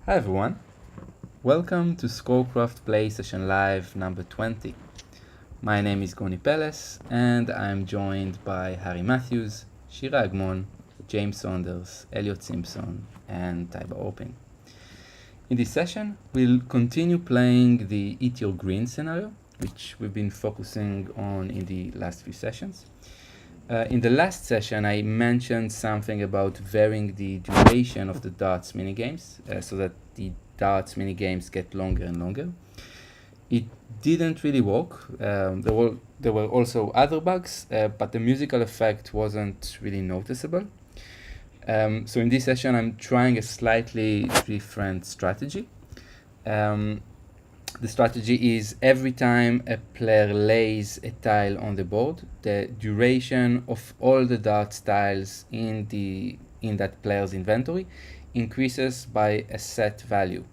Hi everyone, welcome to ScoreCraft Play Session Live number 20. My name is Goni Peles and I'm joined by Harry Matthews, Shira Agmon, James Saunders, Elliot Simpson and Taiba Opin. In this session, we'll continue playing the Eat Your Green scenario, which we've been focusing on in the last few sessions. In the last session, I mentioned something about varying the duration of the darts minigames so that the darts minigames get longer and longer. It didn't really work. There were also other bugs, but the musical effect wasn't really noticeable. So in this session, I'm trying a slightly different strategy. The strategy is every time a player lays a tile on the board, the duration of all the darts tiles in that player's inventory increases by a set value.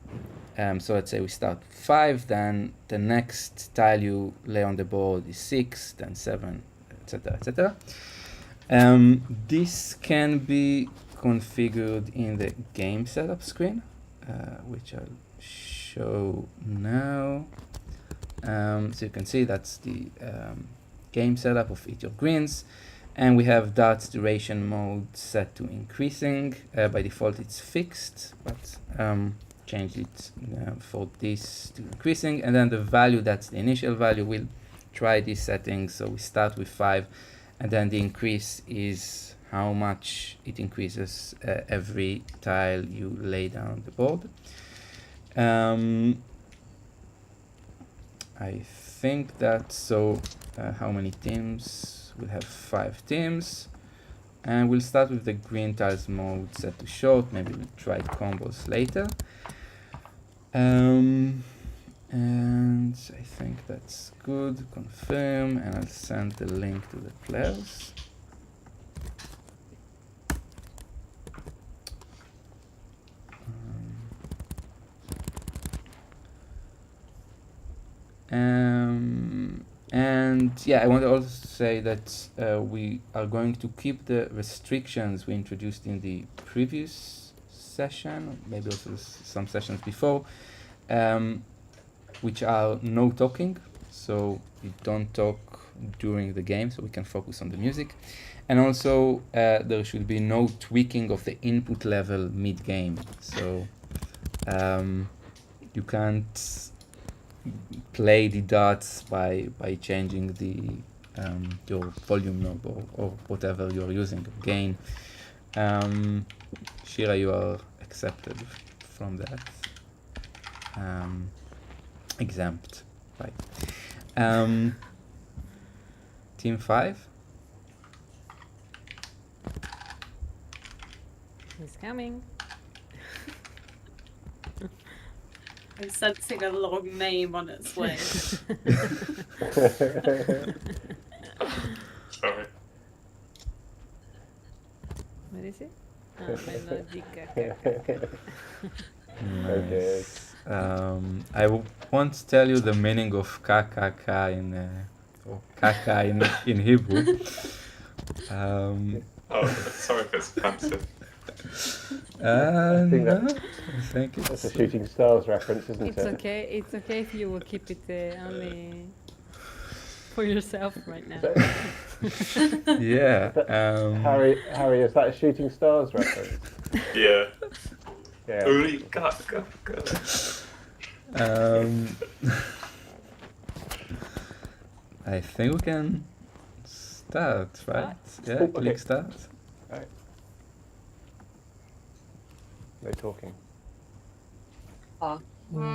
So let's say we start 5, then the next tile you lay on the board is 6, then 7, etc., etc. This can be configured in the game setup screen, which I'll show now. So you can see that's the game setup of Eat Your Greens, and we have darts duration mode set to increasing. By default it's fixed, but change it for this to increasing, and then the value, that's the initial value. We'll try these settings. So we start with 5, and then the increase is how much it increases every tile you lay down the board. I think that's so. How many teams? We'll have 5 teams, and we'll start with the green tiles mode set to short. Maybe we'll try combos later. And I think that's good. Confirm, and I'll send the link to the players. And yeah, I want to also say that we are going to keep the restrictions we introduced in the previous session, maybe also some sessions before, which are no talking. So we don't talk during the game, so we can focus on the music. And also there should be no tweaking of the input level mid-game. So you can't play the darts by changing the your volume knob or whatever you're using, gain. Shira, you are accepted from that. Exempt, right? Team 5. He's coming. I'm sensing a long name on its way. Sorry. What is it? Melodica. Nice. I won't tell you the meaning of KKK or kaka in Hebrew. Oh, sorry if it's offensive. I think no, I think That's a it's Shooting Stars reference, isn't It's it? okay. It's okay if you will keep it only for yourself right now. yeah. Harry, is that a Shooting Stars reference? Yeah. Yeah. Only go. I think we can start, right? Yeah, Okay. click start. Right. No talking. Oh no.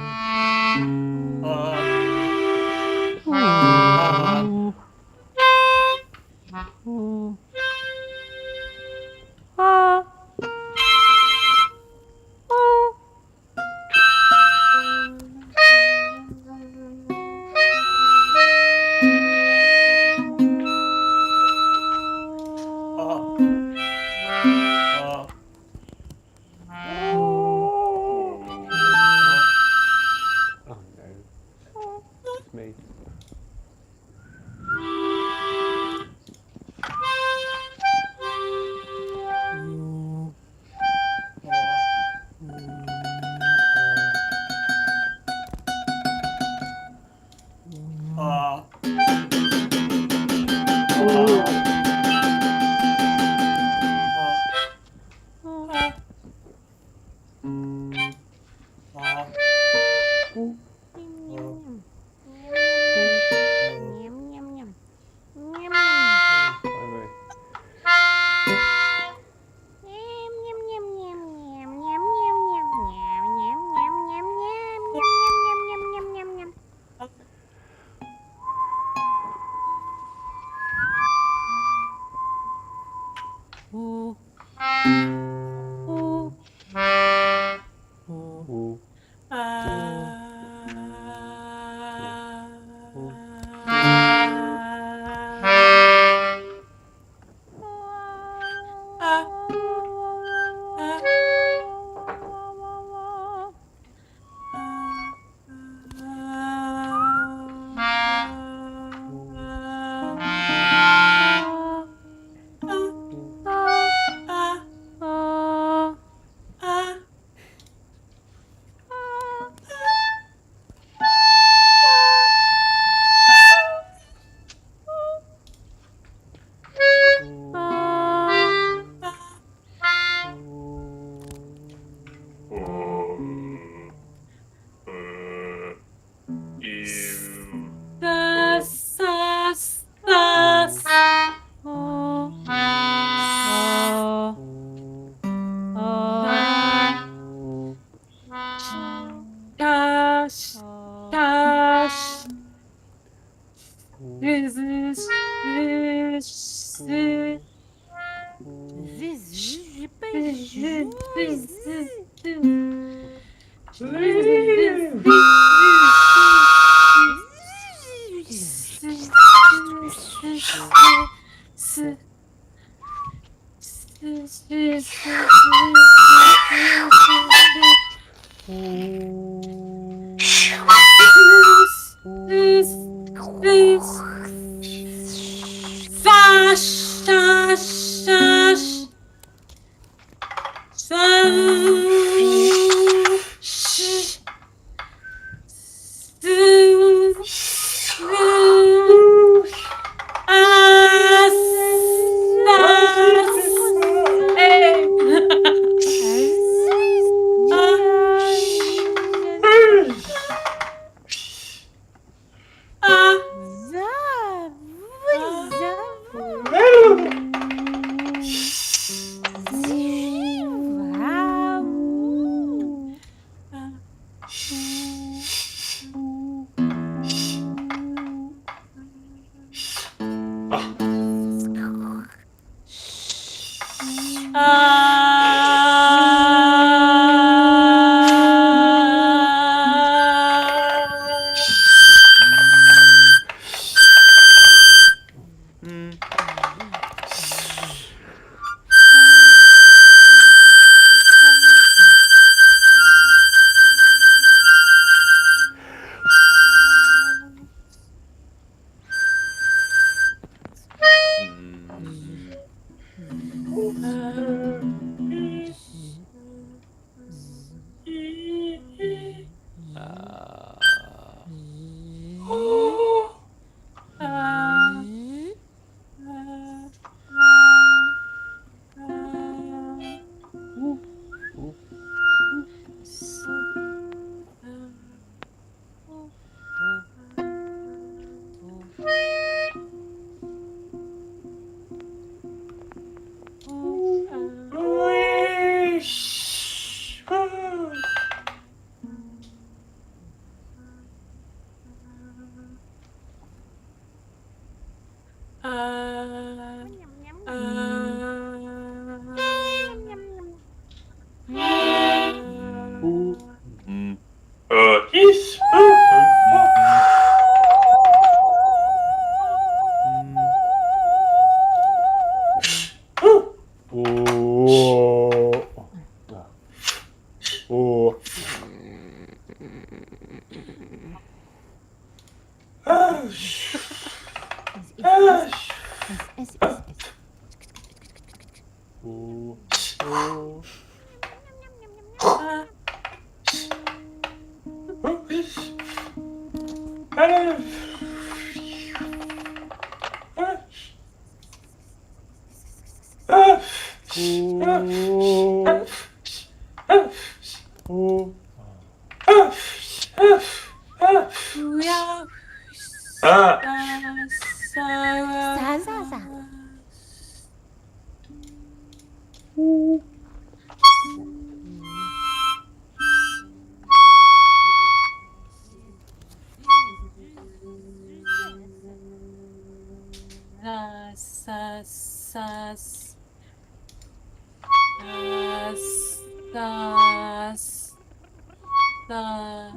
Oh.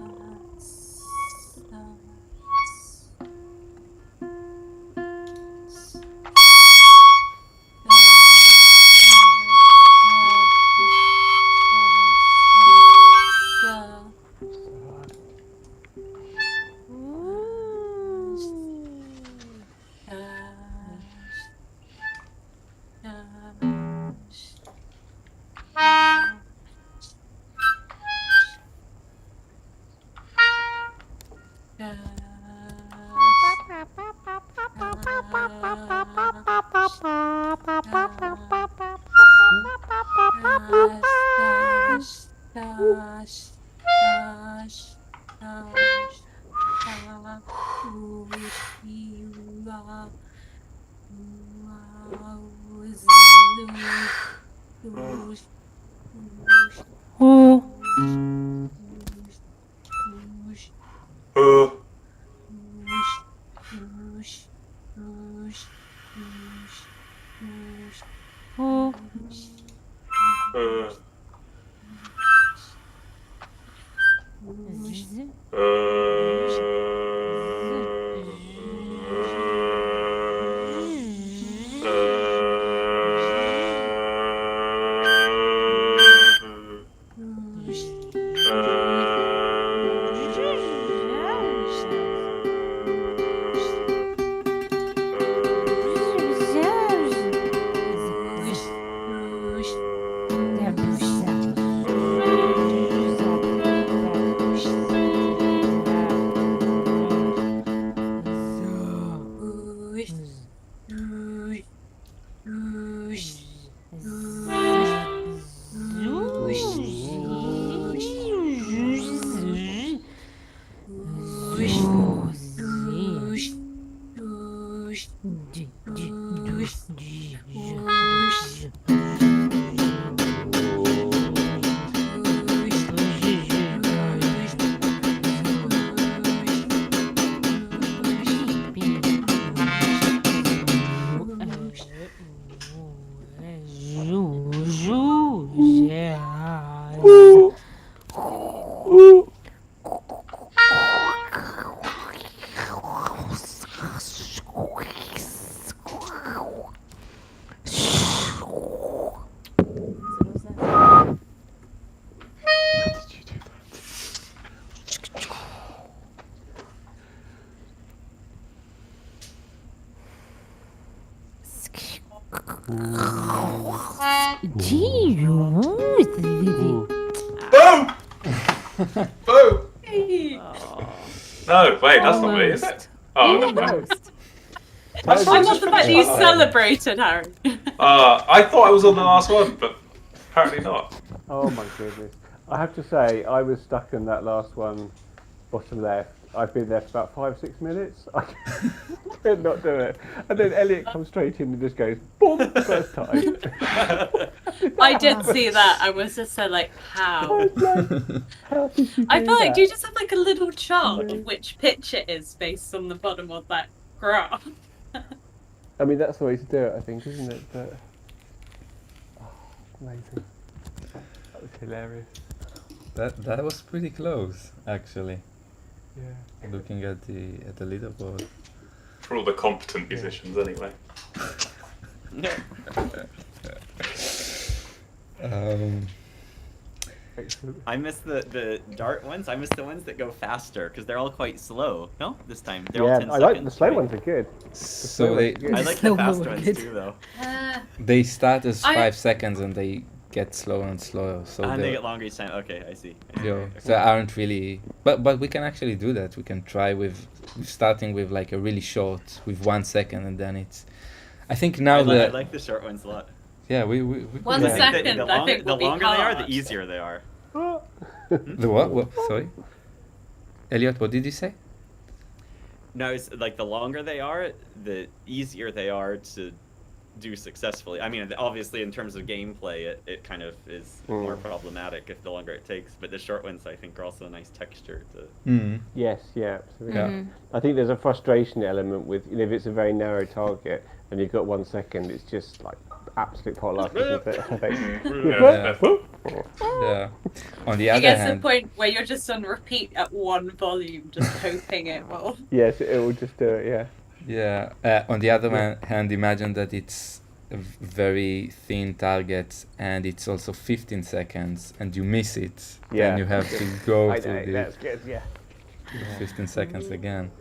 Oh. Oh. Did you do Boom! Boom! Hey. No, wait, that's not me, is it? Oh, never mind. Almost. I love the fact that you celebrated, Harry. I thought I was on the last one, but apparently not. Oh my goodness. I have to say, I was stuck in that last one, bottom left. I've been there for about 5-6 minutes. I could not do it. And then Elliot comes straight in and just goes, boom, first time. I did see that. I was just so like, how? I was like, how did you do I feel like, that? do you just have like a little chart of which pitch it is based on the bottom of that graph? I mean, that's the way to do it, I think, isn't it? But, oh, amazing. That was hilarious. That was pretty close, actually. Yeah. Looking at the leaderboard. For all the competent musicians, anyway. Excellent. I missed the dart ones. I missed the ones that go faster because they're all quite slow. No, this time they're all Yeah, 10 I seconds. like the slow right? ones are good. So they Good. I like Slow the fast one, ones good. too, though. they start as I- 5 seconds and they get slower and slower. So And they they get longer each time. Okay, I see. so aren't really. But we can actually do that. We can try with starting with like a really short with 1 second and then it's. I think now I that like the short ones a lot. yeah we 1 Yeah. second, the I longer, think the will be longer they are, the hard. easier they are. the what sorry, Elliot, what did you say? No, it's like the longer they are, the easier they are to do successfully. I mean, obviously, in terms of gameplay, it kind of is more problematic if the longer it takes. But the short ones, I think, are also a nice texture to. Yes, yeah, absolutely. Yeah. I think there's a frustration element with, you know, if it's a very narrow target and you've got 1 second, it's just like absolute potluck, isn't it? I think. Yeah. Yeah. On the It other gets to the hand, point where you're just on repeat at one volume, just hoping it will. Yes, it will just do it. Yeah. yeah. On the other hand, imagine that it's a very thin target and it's also 15 seconds and you miss it. Yeah. Then you have to go I through know. the That's good. Yeah. 15 seconds again.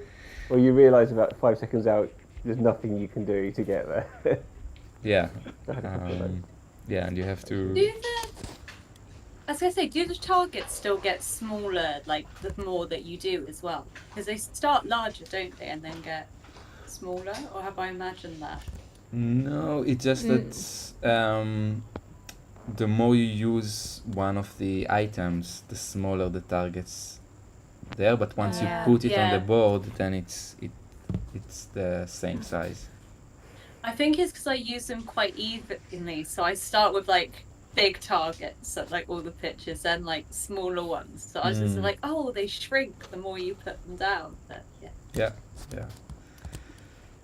Well, you realise about 5 seconds out, there's nothing you can do to get there. Yeah. I had a couple of those. Yeah, and you have to. I was gonna say, do the targets still get smaller, like the more that you do as well? Because they start larger, don't they, and then get smaller? Or have I imagined that? No, it's just that the more you use one of the items, the smaller the targets there. But once you put it on the Yeah. board, then it's the same size. I think it's because I use them quite evenly. So I start with like big targets at like all the pitches, then like smaller ones. So I was just like, oh, they shrink the more you put them down. But yeah. Yeah, yeah.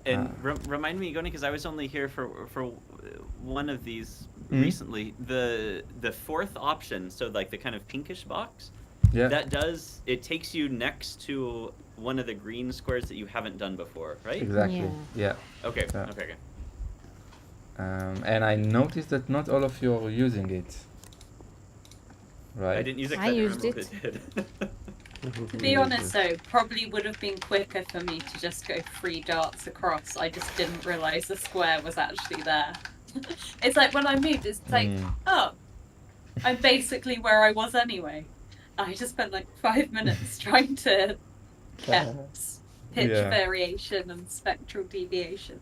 And remind me, Goni, because I was only here for one of these recently. The fourth option, so like the kind of pinkish box, Yeah. that takes you next to one of the green squares that you haven't done before, right? Exactly. Yeah. Okay. Yeah. Okay. And I noticed that not all of you are using it. Right. I didn't use it. 'cause I I didn't used remember it. what it did. To be honest, though, probably would have been quicker for me to just go 3 darts across. I just didn't realise the square was actually there. It's like when I moved, it's like, oh, I'm basically where I was anyway. I just spent like 5 minutes trying to get pitch Yeah. variation and spectral deviation.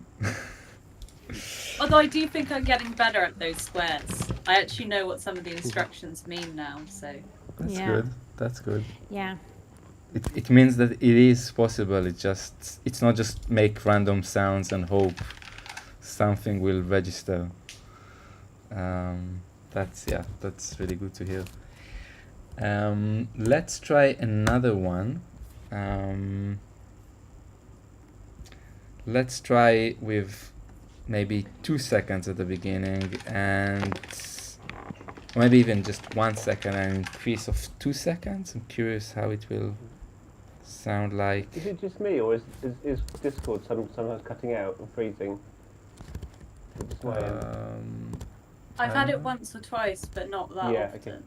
Although I do think I'm getting better at those squares. I actually know what some of the instructions mean now, so. That's Yeah. good. That's good. Yeah. It means that it is possible. It's not just make random sounds and hope something will register. That's really good to hear. Let's try another one. Let's try with maybe 2 seconds at the beginning and maybe even just 1 second and increase of 2 seconds. I'm curious how it will sound like. Is it just me, or is Discord sometimes cutting out and freezing? Is it just my end? I've had it once or twice, but not that Yeah, often. okay.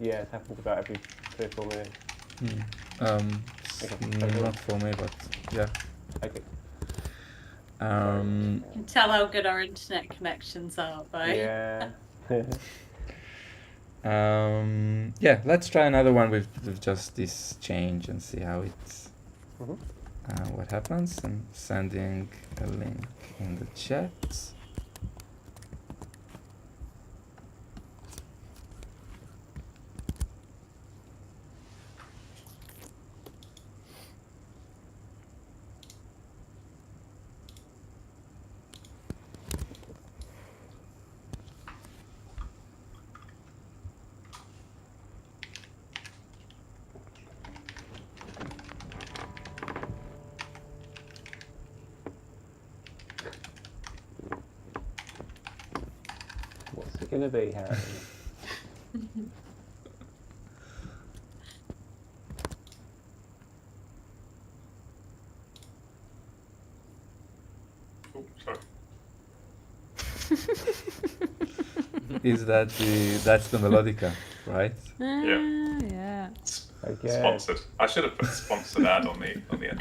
Yeah, it happens about every 3 or 4 minutes. Not for me, but yeah. Okay. You can tell how good our internet connections are by. Yeah. Yeah, let's try another one with just this change and see how it's what happens. I'm sending a link in the chat. What's it gonna be, Harry? Oh, sorry. That's the melodica, right? Yeah. Okay. Sponsored. I should have put sponsored ad on the end of it.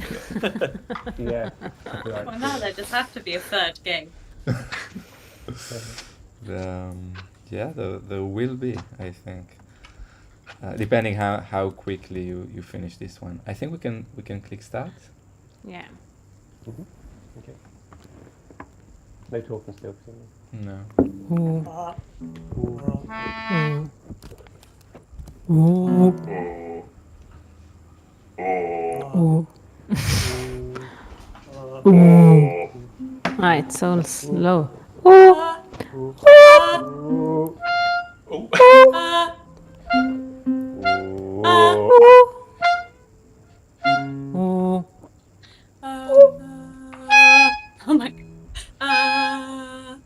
Yeah. Well, now there just have to be a third game. There will be, I think, depending how quickly you finish this one. I think we can click start. Yeah. Okay. No talking still, Christina. No. Oh. Oh. Ah, it's all slow. Oh. Oh my god.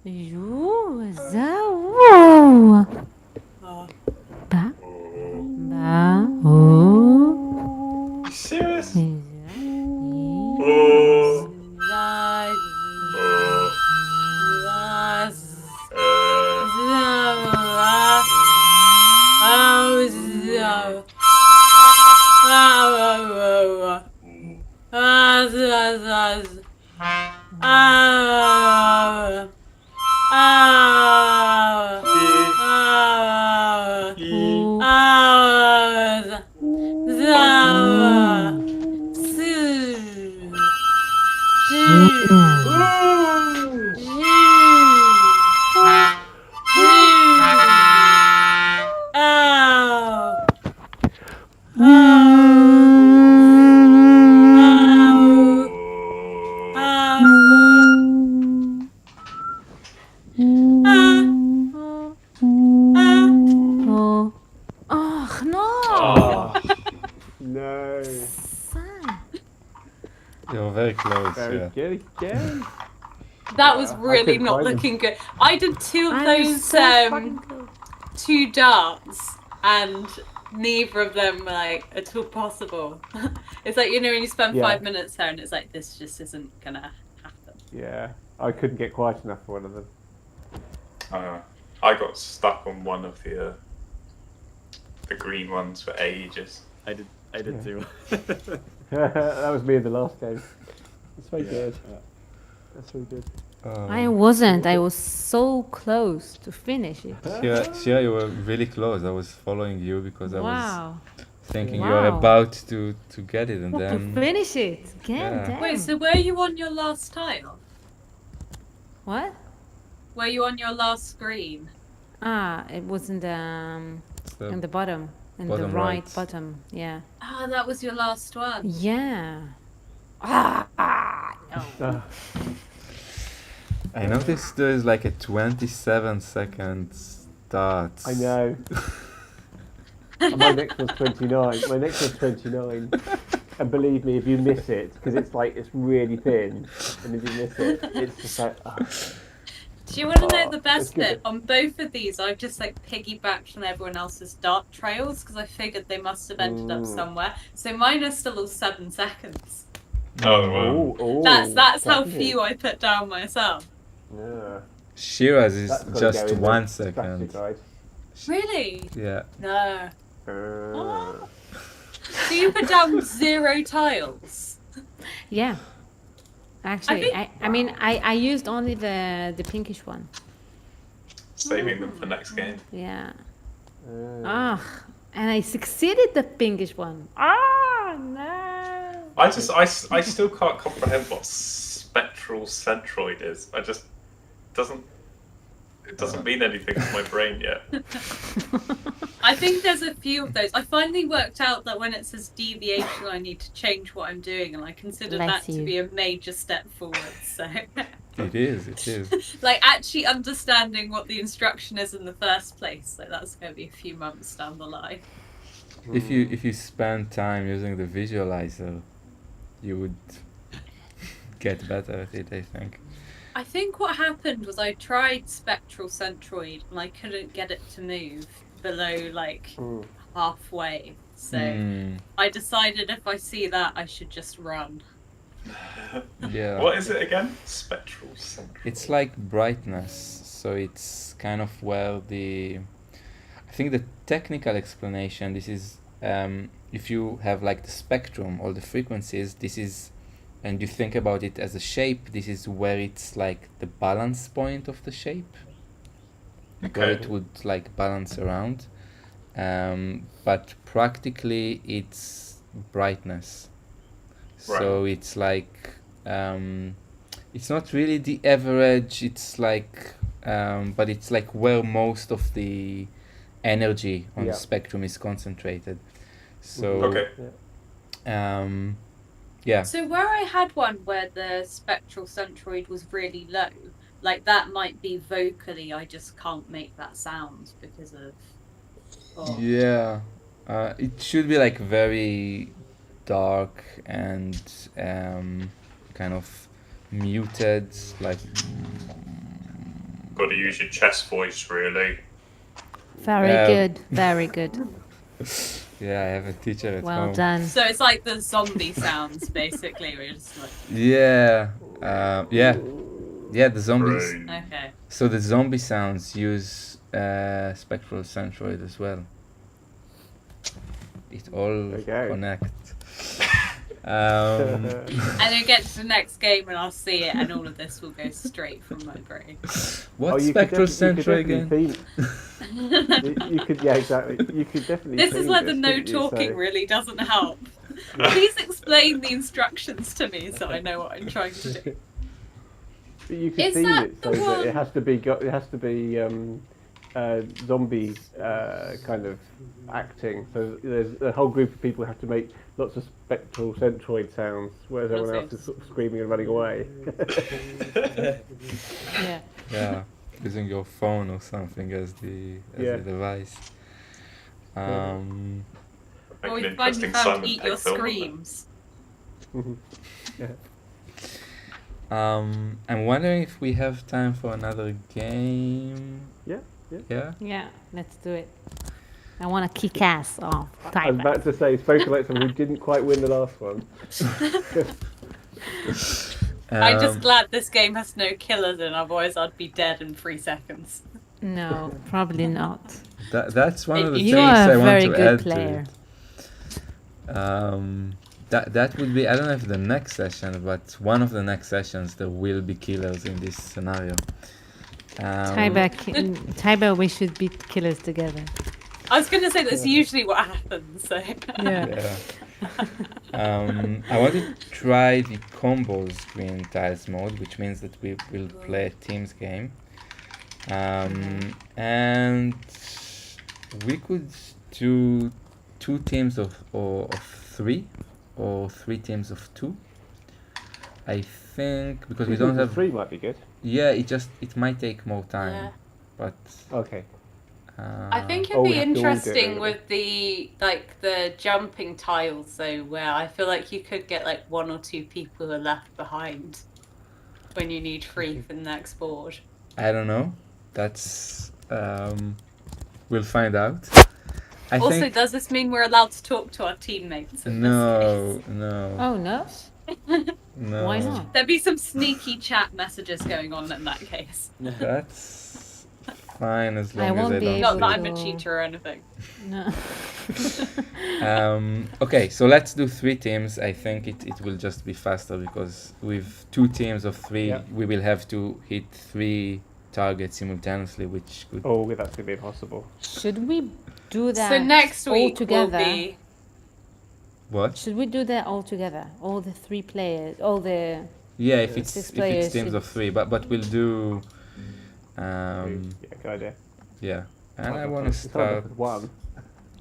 You serious? Oh no! Oh, No. You're very close. Very Yeah. good again. That was I really couldn't not find them. looking good. I did two of I was those so fucking close. 2 darts, and neither of them were like at all possible. It's like, you know, when you spend Yeah. 5 minutes there and it's like, this just isn't gonna happen. Yeah. I couldn't get quiet enough for one of them. I got stuck on one of the green ones for ages. I did Yeah. too. That was me in the last game. That's very good. That's very good. I wasn't. I was so close to finish it. Shira, you were really close. I was following you because I was Wow. thinking Wow. you're about to get it, and To then finish it. Again, Yeah. damn. Wait, so were you on your last tile? What? Were you on your last screen? It was in it's the- the bottom. In the bottom right right. bottom. Yeah. Ah, that was your last one. Yeah. No. Ah, I noticed there's like a 27-second start. I know. And my next one's 29. My next one's 29. And believe me, if you miss it, because it's like, it's really thin, and if you miss it, it's just like, Do you want to know Oh, the that's best good. bit? On both of these, I've just like piggybacked on everyone else's dart trails because I figured they must have ended up somewhere. So mine are still all 7 seconds. Oh, wow. oh, That's how definitely. few I put down myself. Yeah. Shira's is That's gotta just go in the 1 static second. guide. Really? Yeah. No. Uh, So you put down 0 tiles? Yeah. Actually, think- I mean, I used only the pinkish one. Saving them for next game. Yeah. uh, And I succeeded the pinkish one. No. I still can't comprehend what spectral centroid is. It doesn't mean anything to my brain yet. I think there's a few of those. I finally worked out that when it says deviation, I need to change what I'm doing, and I consider Bless that to you. be a major step forward. So, It is. like, actually understanding what the instruction is in the first place. So that's going to be a few months down the line. If you spend time using the visualizer, you would get better at it, I think. I think what happened was I tried spectral centroid and I couldn't get it to move below like halfway. So I decided if I see that, I should just run. Yeah. What is it again? Spectral centroid. It's like brightness, so it's kind of where I think the technical explanation, this is if you have like the spectrum, all the frequencies, this is, and you think about it as a shape, this is where it's like the balance point of the shape, where Okay. it would like balance around. But practically it's brightness. So it's like it's not really the average, it's like but it's like where most of the energy on the spectrum is concentrated. So Okay. yeah. So where I had one where the spectral centroid was really low, like that might be vocally, I just can't make that sound because of... Yeah, it should be like very dark and kind of muted, like. Got to use your chest voice, really. Very Um, good. Very good. Yeah, I have a teacher at Well home. done. So it's like the zombie sounds, basically. We're just like, Yeah, yeah, the zombies. Brain. okay. So the zombie sounds use spectral centroid as well. It all There you go. connects. And then get to the next game and I'll see it, and all of this will go straight from my brain. What's you could spectral definitely- centroid you could again? definitely you could, yeah, exactly. You could definitely. This is theme where the no couldn't you? talking So- really doesn't help. Please explain the instructions to me so I know what I'm trying to do. But you could Is theme that it so the that one- it has to be. It has to be zombie kind of acting. So there's a whole group of people who have to make lots of spectral centroid sounds, whereas everyone else is sort of screaming and running away. Yeah. Yeah, using your phone or something as the device. Make Or an we interesting found Simon eat Pegg your film of it. screams. I'm wondering if we have time for another game. Yeah. Yeah. Yeah. Let's do it. I want to kick ass off. I was about to say, spoken like someone who didn't quite win the last one. I'm just glad this game has no killers in, otherwise I'd be dead in 3 seconds. No, probably not. That's one of the You things are I a want very to good add player. to it. That would be, I don't know if the next session, but one of the next sessions there will be killers in this scenario. Tiber, we should beat killers together. I was going to say that's usually what happens, so... Yeah. Yeah. I want to try the combos green tiles mode, which means that we will play a teams game. And we could do 2 teams of 3 or 3 teams of 2. I think because we don't have 3 might be good. Yeah, it might take more time, Yeah. but Okay. I think it'd Oh, be we have to all do it, interesting don't we? with the jumping tiles though, where I feel like you could get like 1 or 2 people who are left behind when you need 3 for the next board. I don't know. That's we'll find out. I Also, think does this mean we're allowed to talk to our teammates in no, this no, Oh, no? no. Why not? case? There'd be some sneaky chat messages going on in that case. That's fine as I long as won't I be don't. Not able that see I'm a to- cheater or anything. No. Okay, so let's do 3 teams. I think it will just be faster because with 2 teams of 3, Yeah. we will have to hit 3 targets simultaneously, which could. Oh, that's going to be impossible. Should we do that So next all week together? will be... What? Should we do that all together? All the 3 players, all the... Yeah, if it's 6 if players it's teams should- of 3, but we'll do. Yeah, good idea. Yeah, and I Might want not to be- it's hard start. with 1.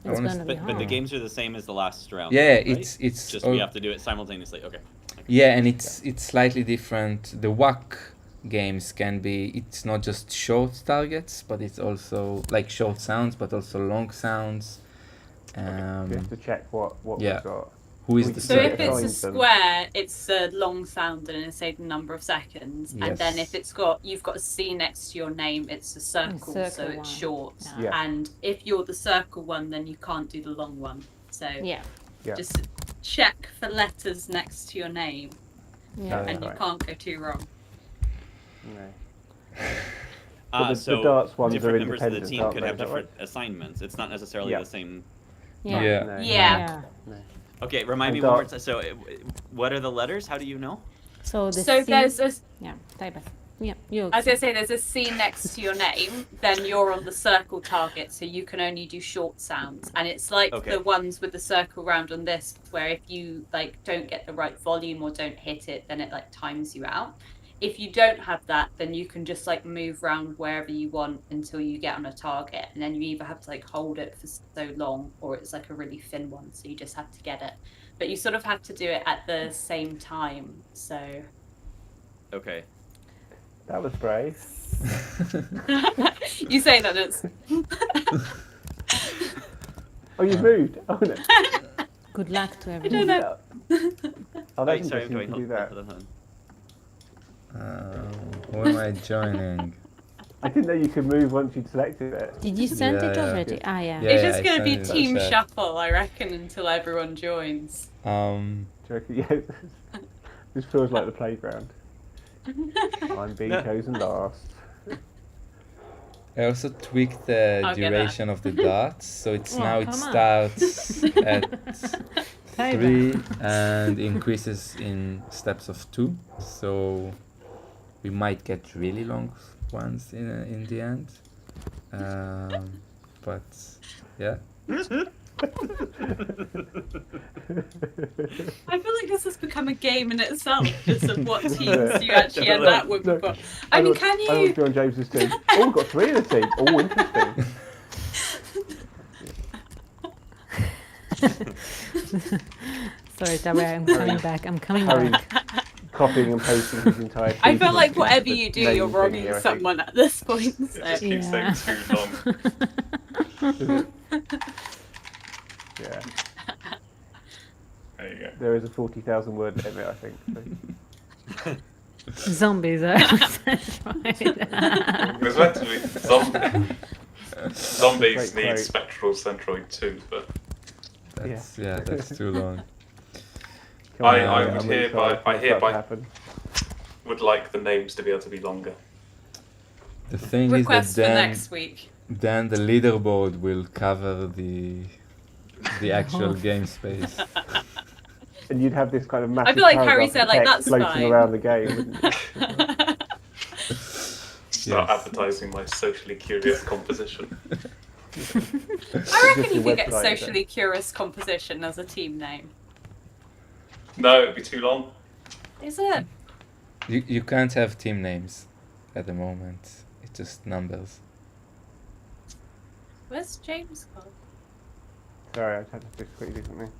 I It's wanna gonna be hard. But the games are the same as the last round. Yeah, right? it's just all- we have to do it simultaneously. Okay. Yeah, and it's slightly different. The WAC games can be, it's not just short targets, but it's also like short sounds, but also long sounds. We have to check what yeah. we've got. Who is We the can So Yeah, if it it's a finds them. square, it's a long sound and a certain number of seconds. And then Yes. if you've got a C next to your name, it's a circle, so circle it's one. short. Yeah. And if you're the circle one, then you can't do the long one. So Yeah. Yeah. just check for letters next to your name, Yeah. and you Right. can't go too wrong. No. But the So darts ones different are members of the independent, team aren't could they? have Is that different assignments. It's not necessarily Yeah. the same. Yeah. Yeah. No. Yeah. Okay, remind And me one more darts. time. So, what are the letters? How do you know? So the So C... there's a, Yeah, Tiber. Yeah, you... I was gonna say there's a C next to your name, then you're on the circle target, so you can only do short sounds. And it's like Okay. the ones with the circle round on this, where if you like don't get the right volume or don't hit it, then it like times you out. If you don't have that, then you can just like move around wherever you want until you get on a target, and then you either have to like hold it for so long, or it's like a really thin one, so you just have to get it. But you sort of have to do it at the same time. So Okay. That was brave. you say that it's Oh, you've moved. Oh, no. Good luck to I everyone. don't know. Oh, Wait, that's sorry, interesting wait, you can do hold that. on. Who am I joining? I didn't know you could move once you'd selected it. Did you send Yeah, it yeah. already? Ah, yeah. Yeah, It's yeah, just I going to sent be it in the team chat. shuffle, I reckon, until everyone joins. Do you reckon? Yeah. This feels like the playground. I'm being chosen last. I also tweaked the I'll get duration of the dots, so it's Oh, now it come on. starts at Hey, 3 and increases in steps of 2. So we might get really long ones in the end. But yeah. I feel like this has become a game in itself, just of what teams you actually end up with. No, But I mean, can I want you? to be on James's team. Oh, we've got 3 in the team. Oh, interesting. Sorry, Tabea, I'm coming back. I'm coming Harry back. copying and pasting his entire I team feel like into whatever the you do, name you're thing wronging here, I think. someone at this point. It So. just keeps Yeah. saying too long. Yeah, There you go. there is a 40,000 word limit, I think. So. Zombies are satisfied. There's meant to be zombies Great need quote. Spectral Centroid too, but That's too long. Come on, I I'm would really hereby- sorry for I that to hereby- happen. would like the names to be able to be longer. The thing Request is for that next week. then the leaderboard will cover the actual game space. And you'd have this kind of massive feel like Harry paragraph said, of like, text that's floating fine. around the game, wouldn't you? Start Yes. advertising my socially curious composition. I Just reckon you your could get website, socially curious composition as a team name. No, it'd be too long. Is it? You can't have team names at the moment. It's just numbers. Where's James gone? Sorry, I had to just quickly do something.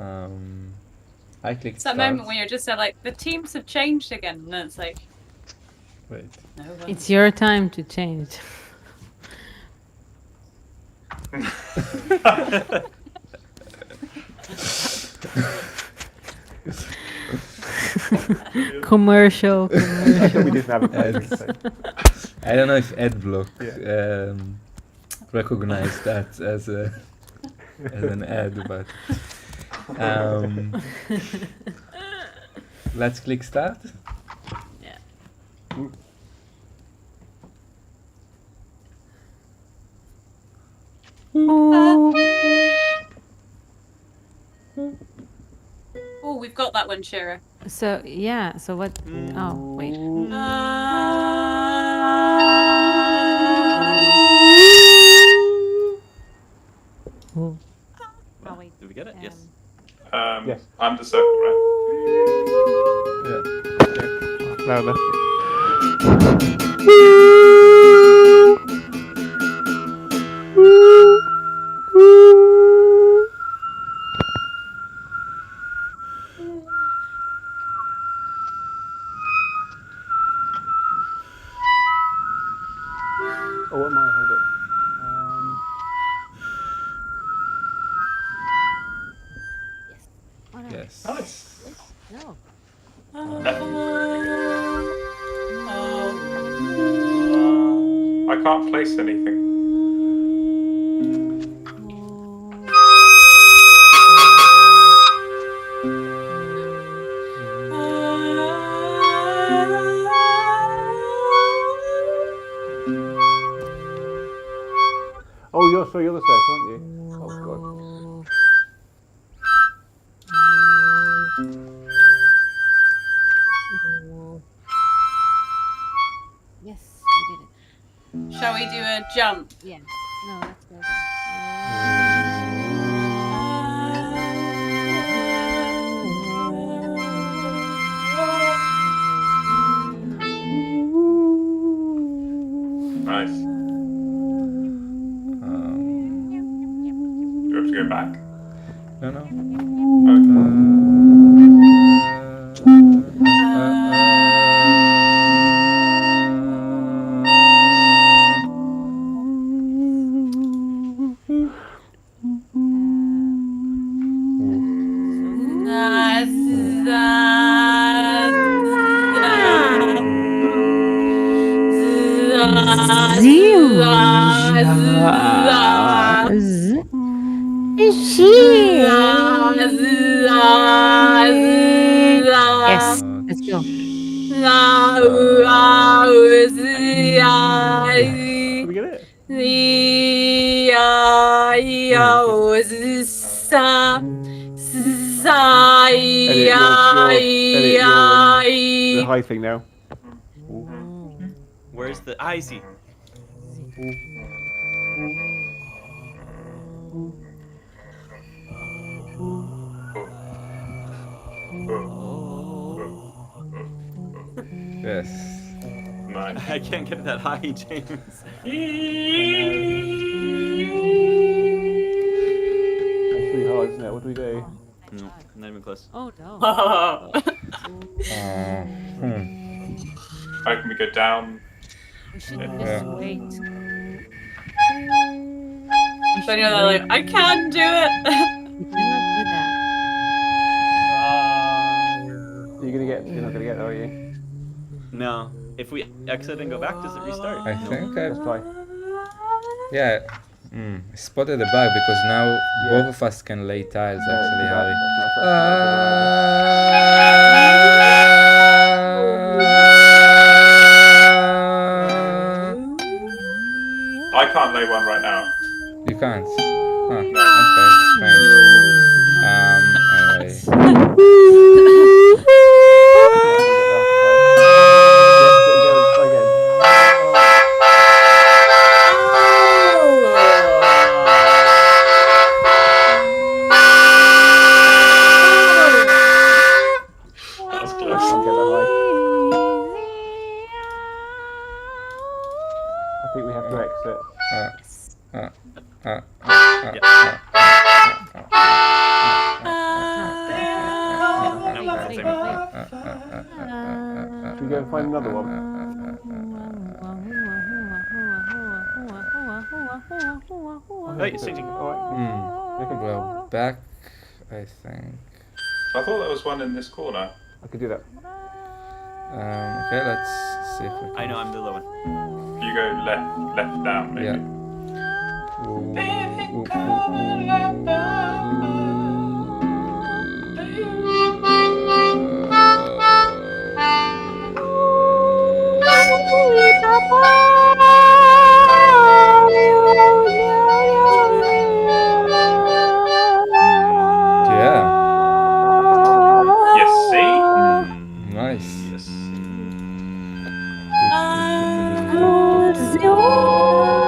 I clicked It's that start. moment when you're just like, the teams have changed again, and then it's like, Wait. no. It's your time to change. Commercial. We didn't advertise it, so. I don't know if AdBlock Yeah. recognized that as an ad, but let's click start. Oh, we've got that one, Shira. So yeah. So what? Oh wait. Oh. Oh wait. Did we get it? Yes. Yes. I'm the circle, right? Yeah. Loud enough. Oh, what am I? Hold it. Yes. Nice. No. I can't place anything. Oh, you're the circle, aren't you? Oh god. Yes, we did it. Shall we do a jump? Yeah. No, let's go. Nice. Do we have to go back? No, no. Yes, let's go. Did we get it? Elliot, you're the high thing now. Where's the? I see. Yes. Nice. I can't get that high, James. That's really hard, isn't it? What do we do? No, not even close. Oh no. How can we go down? We should Yeah. just wait. So you're like, I can do it. We cannot do that. You're not gonna get it, are you? No. If we exit and go back, does it restart? I think I... Let's try. Yeah. I spotted a bug because now both of us can lay tiles actually, Harry. I can't lay one right now. You can't? Oh, okay, strange. Anyway. That was close. I think we have to exit. Should we go and find another one? Hey, it's changing. Well, back, I think. I thought there was one in this corner. I could do that. Okay, let's see if we can. I know, I'm the low one. You go left down, maybe. Yeah. Yeah. Yes, see? Nice. Yes. Oops.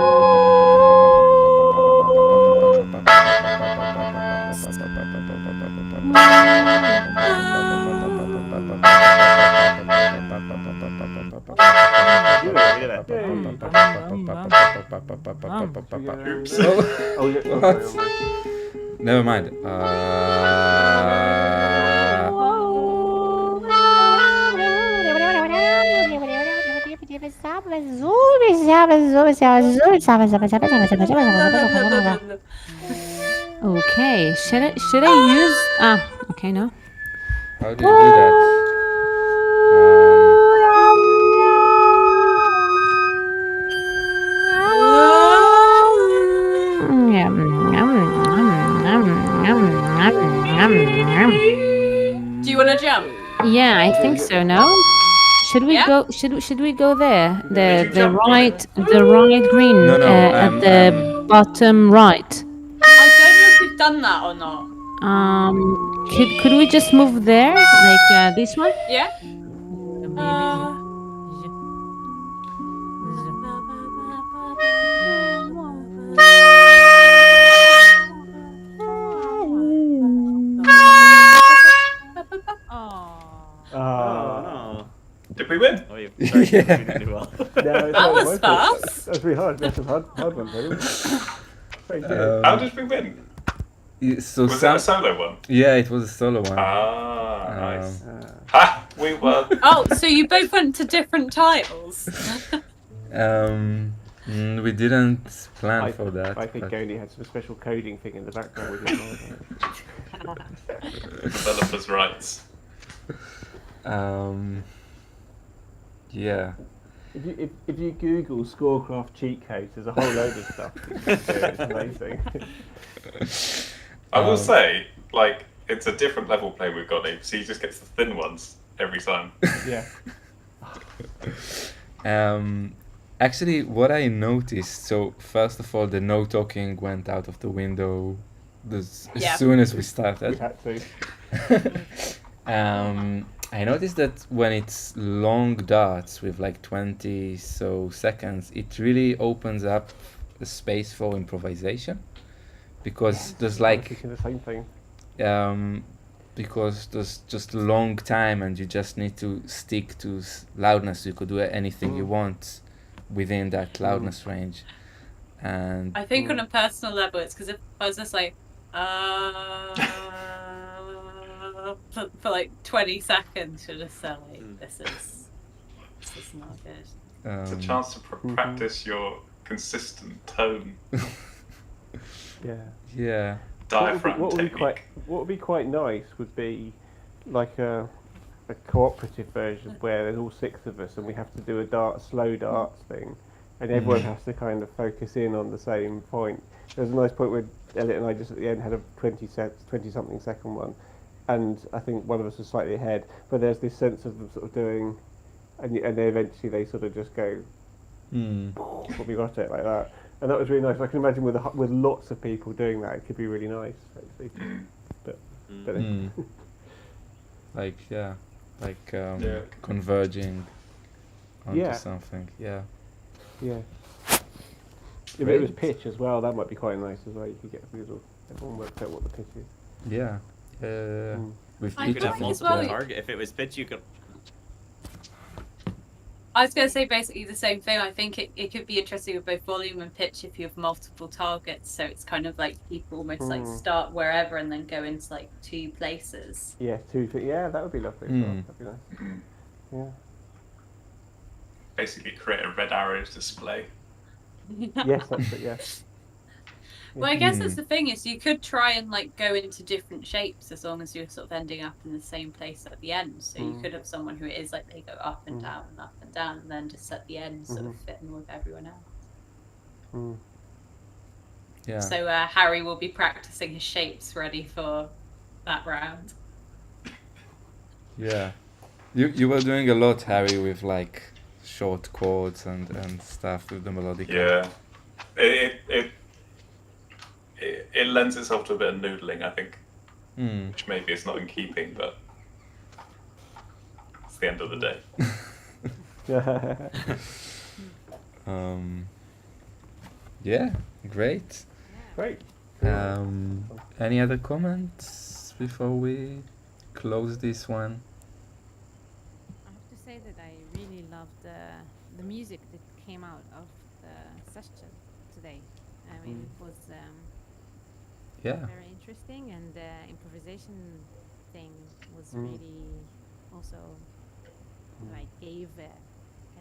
Oh, yeah. Oh, What? sorry, Never mind. Okay, should I use okay, no. How do you do that? Do you want to jump? Yeah, I think so. No. Should we Yeah? go? Should we go there? Did you The jump on right green No, no, at the bottom right. I don't know if we've done that or not. Could we just move there, like this one? Yeah? Oh no. Did we win? Oh, you sorry, Yeah. you didn't do well. That was fast. That's really hard. That's a hard one, really. Very good. How did we win? So Was it some, a solo one? yeah, it was a solo one. Ah, nice. Um, Ha! We won. Oh, so you both went to different tiles. We didn't plan for that. I think but- Goni had some special coding thing in the background with his Developers' rights. Yeah. If you Google ScoreCraft cheat codes, there's a whole load of stuff. You can do. It's amazing. I will say, like, it's a different level play we've got, so he just gets the thin ones every time. Yeah. Actually, what I noticed, so first of all, the no talking went out of the window as Yeah. soon as we We started. had to. I noticed that when it's long darts with like 20 so seconds, it really opens up a space for improvisation, because there's I was like thinking the same thing. because there's just a long time and you just need to stick to loudness. You could do anything you want within that loudness range, and I think on a personal level, it's because if I was just like, for like 20 seconds, you're just like, this is not good. It's a chance to practice your consistent tone, Yeah. yeah, What would be quite nice would be like a cooperative version where there's all 6 of us and we have to do a slow darts thing, and everyone has to kind of focus in on the same point. There's a nice point where Elliot and I just at the end had a 20-something second one, and I think one of us was slightly ahead, but there's this sense of them sort of doing, and then eventually they sort of just go, well, we got it, like that. And that was really nice. I can imagine with lots of people doing that, it could be really nice, actually. But like Yeah. converging onto Yeah. something. Yeah. yeah. If it was Great. pitch as well, that might be quite nice as well. You could get everyone works out what the pitch is. Yeah. With I You each could feel have of like us. as well multiple you- target. If it was pitch, you could. I was going to say basically the same thing. I think it could be interesting with both volume and pitch if you have multiple targets. So it's kind of like people almost like start wherever and then go into like 2 places. Yeah, yeah, that would be lovely as well. That'd be nice. Yeah. Basically, create a red arrows display. Yes, that's it. Yeah. Well, I guess that's the thing is you could try and like go into different shapes as long as you're sort of ending up in the same place at the end. So you could have someone who it is like they go up and down and up and down, and then just at the end sort of fit in with everyone else. Yeah. So Harry will be practicing his shapes ready for that round. Yeah. You were doing a lot, Harry, with like short chords and stuff with the melodic. Yeah. It lends itself to a bit of noodling, I think, which maybe is not in keeping, but it's the end of the day. Yeah, great. Great. Any other comments before we close this one? I have to say that I really loved the music that came out of the session today. I mean, it was Yeah. very interesting, and the improvisation thing was really also like gave a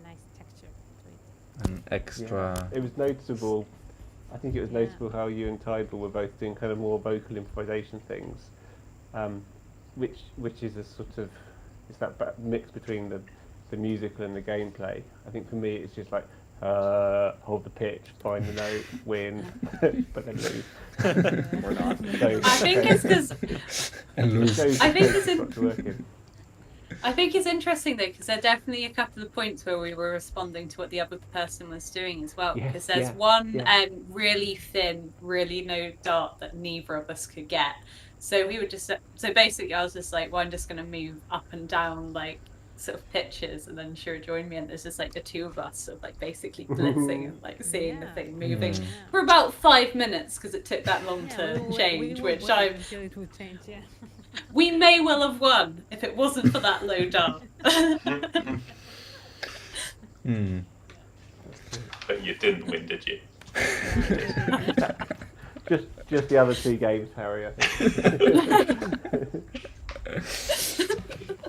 nice texture to it. An extra. It was noticeable. I think it was noticeable how you and Tybal were both doing kind of more vocal improvisation things, which is a sort of it's that mix between the musical and the gameplay. I think for me it's just like hold the pitch, find the note, win, but then lose or not. So, I think it's because And lose. I think it's got to work in. I think it's interesting though, because there are definitely a couple of points where we were responding to what the other person was doing as well. Yes, Because there's one really thin, really no dart that neither of us could get. So we were just basically I was just like, well, I'm just going to move up and down like sort of pitches, and then Shira joined me, and there's just like the 2 of us sort of like basically blitzing and like seeing the thing moving for about 5 minutes because it took that long to change. Which until it would change. Yeah. we may well have won if it wasn't for that low dart. But you didn't win, did you? Just the other 2 games, Harry. I think.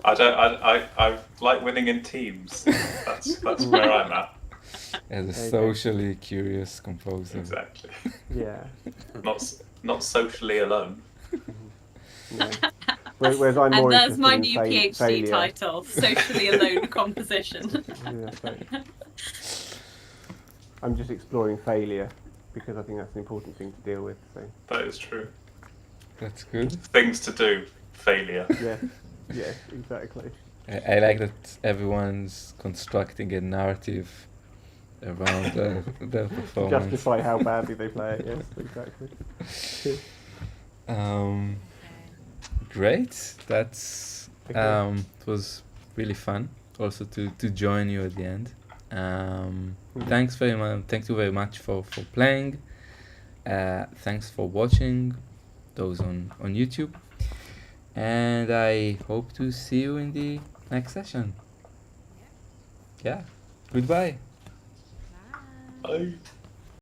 I like winning in teams. That's where I'm at. As a socially curious composer. Exactly. Yeah. Not socially alone. No. Whereas I'm more And there's interested my in new PhD failure. title: socially alone composition. Yeah, so I'm just exploring failure because I think that's an important thing to deal with. So That is true. That's good. Things to do. Failure. yes, exactly. I like that everyone's constructing a narrative around their To performance. justify how badly they play it. Yes, exactly. Um, great. That's Okay. it was really fun. Also to join you at the end. Thanks very much. Thank you very much for playing. Thanks for watching. Those on YouTube. And I hope to see you in the next session. Yeah. Goodbye. Bye. Bye.